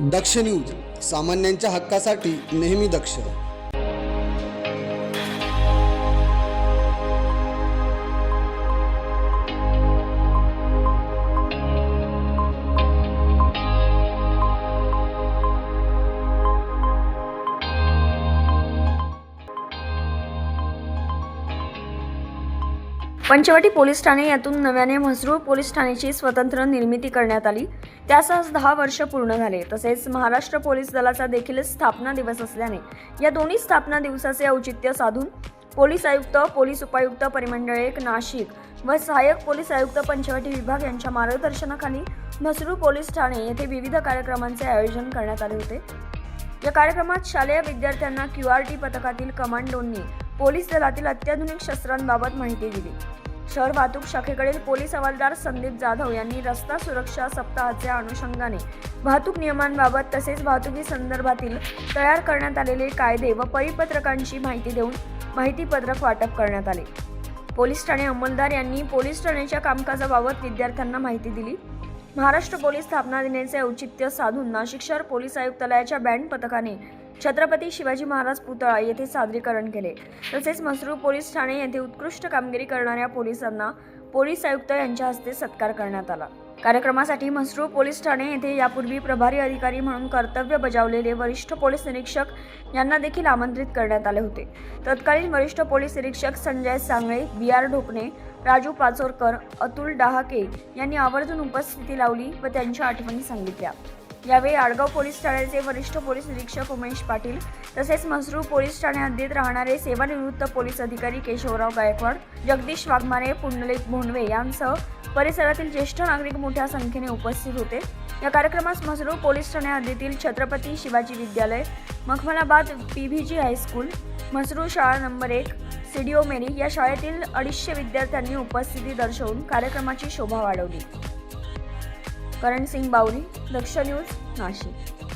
दक्ष news, सामान्यांच्या हक्कासाठी नेहमी दक्ष. पंचवटी पोलीस ठाणे यातून नव्याने म्हसरूळ पोलीस ठाण्याची स्वतंत्र निर्मिती करण्यात आली. त्यास आज 10 वर्ष पूर्ण झाले. तसेच महाराष्ट्र पोलीस दलाचा देखील स्थापना दिवस असल्याने या दोन्ही स्थापना दिवसाचे औचित्य साधून पोलीस आयुक्त, पोलीस उपायुक्त परिमंडळ 1 नाशिक व सहाय्यक पोलीस आयुक्त पंचवटी विभाग यांच्या मार्गदर्शनाखाली म्हसरूळ पोलीस ठाणे येथे विविध कार्यक्रमांचे आयोजन करण्यात आले होते. या कार्यक्रमात शालेय विद्यार्थ्यांना QRT पथकातील कमांडोंनी पोलीस दलातील अत्याधुनिक शस्त्रांबाबत माहिती दिली. शहर वाहतूक शाखेकडील पोलीस हवालदार संदीप जाधव यांनी रस्ता सुरक्षा सप्ताहाच्या अनुषंगाने वाहतूक नियमांबाबत तसेच वाहतुकी संदर्भातील तयार करण्यात आलेले कायदे व परिपत्रकांची माहिती देऊन माहितीपत्रक वाटप करण्यात आले. पोलीस ठाणे अंमलदार यांनी पोलीस ठाण्याच्या कामकाजाबाबत विद्यार्थ्यांना माहिती दिली. महाराष्ट्र पोलीस स्थापना दिनाचे औचित्य साधून नाशिक शहर पोलीस आयुक्तालयाच्या बँड पथकाने छत्रपती शिवाजी महाराज पुतळा येथे सादरीकरण केले. तसेच म्हसरूळ पोलीस ठाणे येथे उत्कृष्ट कामगिरी करणाऱ्या पोलिसांना पोलीस आयुक्त यांच्या हस्ते सत्कार करण्यात आला. कार्यक्रमासाठी म्हसरूळ पोलीस ठाणे येथे यापूर्वी प्रभारी अधिकारी म्हणून कर्तव्य बजावलेले वरिष्ठ पोलीस निरीक्षक यांना देखील आमंत्रित करण्यात आले होते. तत्कालीन वरिष्ठ पोलीस निरीक्षक संजय सांगळे, BR ढोकणे, राजू पाचोरकर, अतुल डहाके यांनी आवर्जून उपस्थिती लावली व त्यांच्या आठवणी सांगितल्या. यावेळी आडगाव पोलीस ठाण्याचे वरिष्ठ पोलीस निरीक्षक उमेश पाटील तसेच म्हसरूळ पोलीस ठाणे हद्दीत राहणारे सेवानिवृत्त पोलीस अधिकारी केशवराव गायकवाड, जगदीश वाघमारे, पुंडलिक भोंडवे यांसह परिसरातील ज्येष्ठ नागरिक मोठ्या संख्येने उपस्थित होते. या कार्यक्रमास म्हसरूळ पोलीस ठाणे हद्दीतील छत्रपती शिवाजी विद्यालय, मखमलाबाद PVG हायस्कूल, म्हसरूळ शाळा नंबर 1, CDO मेरी या शाळेतील 250 विद्यार्थ्यांनी उपस्थिती दर्शवून कार्यक्रमाची शोभा वाढवली. करण सिंग बावरी, दक्ष न्यूज, नाशिक.